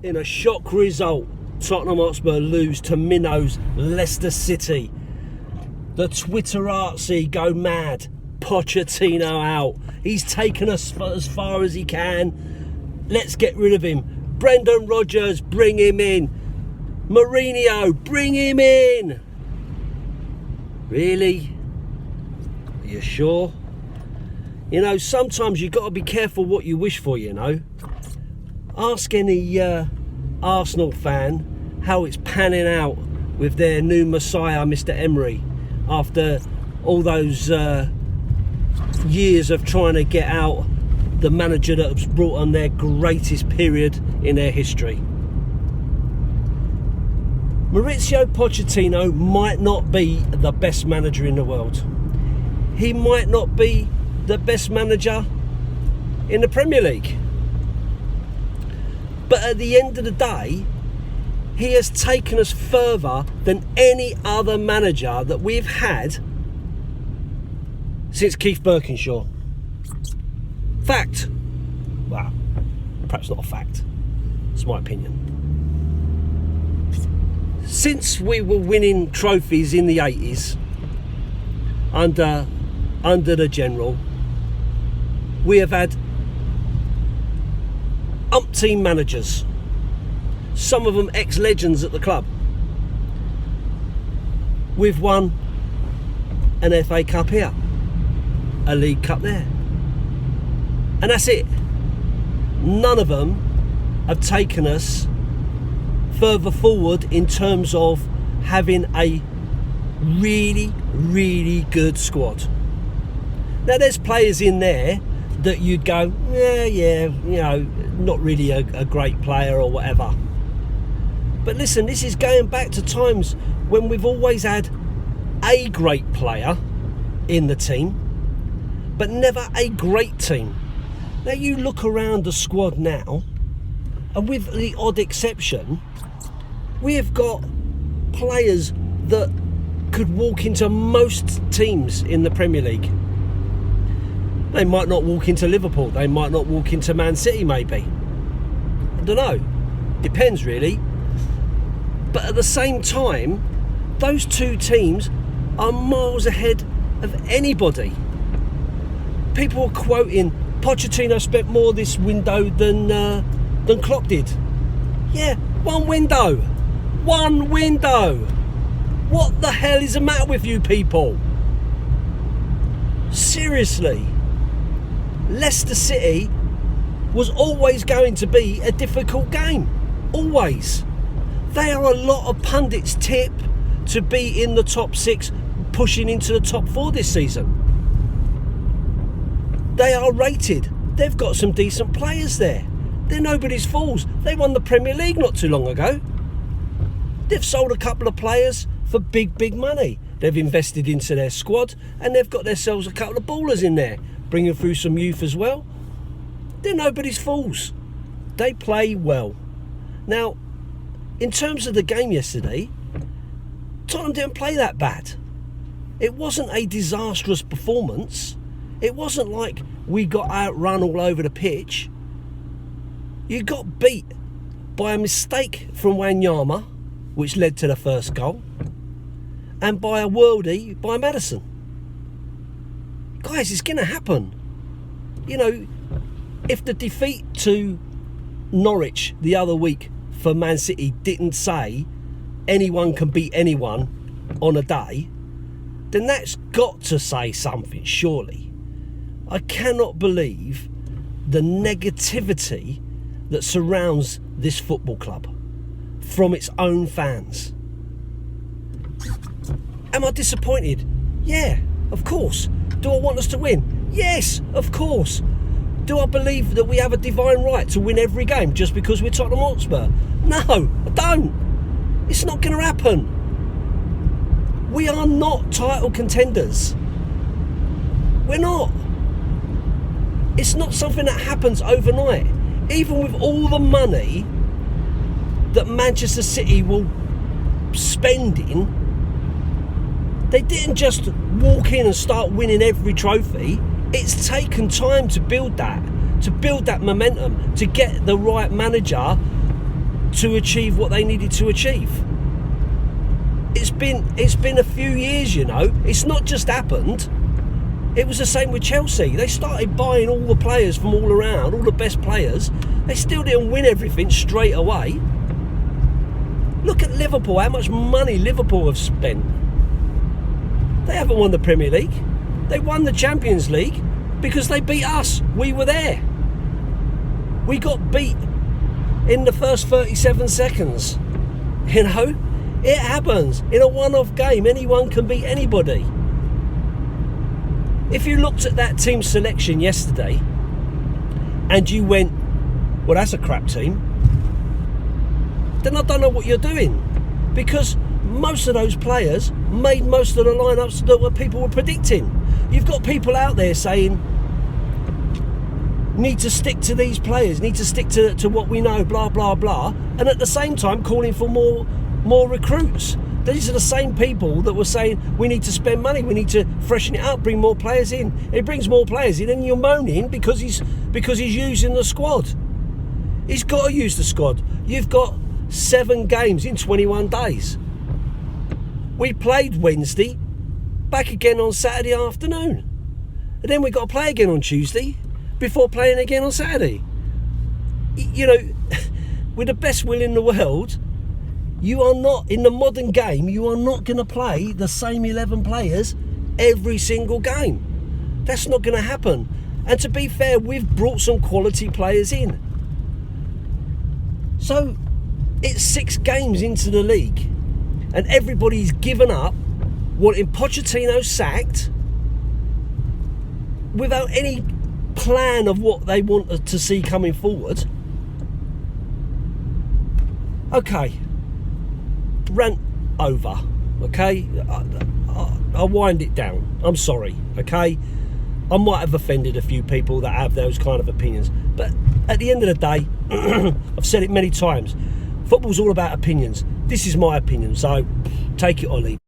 In a shock result, Tottenham Hotspur lose to minnows Leicester City. The Twitterati go mad. Pochettino out. He's taken us as far as he can. Let's get rid of him. Brendan Rodgers, bring him in. Mourinho, bring him in. Really? Are you sure? You know, sometimes you've got to be careful what you wish for, you know. Ask any Arsenal fan how it's panning out with their new messiah, Mr. Emery, after all those years of trying to get out the manager that has brought on their greatest period in their history. Mauricio Pochettino might not be the best manager in the world. He might not be the best manager in the Premier League. But at the end of the day, he has taken us further than any other manager that we've had since Keith Birkinshaw. Fact. Well, perhaps not a fact. It's my opinion. Since we were winning trophies in the 80s, under the General, we have had umpteen managers, some of them ex-legends at the club. We've won an FA Cup here, a League Cup there, and that's it. None of them have taken us further forward in terms of having a really, really good squad. Now, there's players in there that you'd go, yeah, you know, not really a great player or whatever. But listen, this is going back to times when we've always had a great player in the team, but never a great team. Now, you look around the squad now, and with the odd exception, we have got players that could walk into most teams in the Premier League. They might not walk into Liverpool. They might not walk into Man City, maybe. I don't know. Depends, really. But at the same time, those two teams are miles ahead of anybody. People are quoting Pochettino spent more this window than Klopp did. Yeah, one window. One window. What the hell is the matter with you people? Seriously. Leicester City was always going to be a difficult game. Always. They are a lot of pundits' tip to be in the top 6, pushing into the top 4 this season. They are rated. They've got some decent players there. They're nobody's fools. They won the Premier League not too long ago. They've sold a couple of players for big money. They've invested into their squad and they've got themselves a couple of ballers in there, bringing through some youth as well. They're nobody's fools. They play well. Now, in terms of the game yesterday, Tottenham didn't play that bad. It wasn't a disastrous performance. It wasn't like we got outrun all over the pitch. You got beat by a mistake from Wanyama, which led to the first goal, and by a worldie by Maddison. Guys, it's going to happen. You know, if the defeat to Norwich the other week for Man City didn't say anyone can beat anyone on a day, then that's got to say something, surely. I cannot believe the negativity that surrounds this football club from its own fans. Am I disappointed? Yeah, of course. Do I want us to win? Yes, of course. Do I believe that we have a divine right to win every game just because we're Tottenham Hotspur? No, I don't. It's not going to happen. We are not title contenders. We're not. It's not something that happens overnight. Even with all the money that Manchester City will spend in, they didn't just walk in and start winning every trophy. It's taken time to build that momentum, to get the right manager to achieve what they needed to achieve. It's been a few years, you know. It's not just happened. It was the same with Chelsea. They started buying all the players from all around, all the best players. They still didn't win everything straight away. Look at Liverpool, how much money Liverpool have spent. They haven't won the Premier League. They won the Champions League because they beat us. We were there. We got beat in the first 37 seconds. You know, it happens. In a one-off game, anyone can beat anybody. If you looked at that team selection yesterday and you went, well, that's a crap team, then I don't know what you're doing, because most of those players made most of the lineups that what people were predicting. You've got people out there saying, need to stick to these players, need to stick to what we know, blah, blah, blah, and at the same time calling for more recruits. These are the same people that were saying we need to spend money, we need to freshen it up, bring more players in. It brings more players in and you're moaning because he's using the squad. He's got to use the squad. You've got 7 games in 21 days. We played Wednesday, back again on Saturday afternoon. And then we got to play again on Tuesday before playing again on Saturday. You know, with the best will in the world, you are not, in the modern game, you are not going to play the same 11 players every single game. That's not going to happen. And to be fair, we've brought some quality players in. So, it's 6 games into the league and everybody's given up, wanting Pochettino sacked without any plan of what they want to see coming forward. Okay, rant over, okay? I'll wind it down. I'm sorry, okay? I might have offended a few people that have those kind of opinions, but at the end of the day, I've said it many times, football's all about opinions. This is my opinion, so take it or leave it.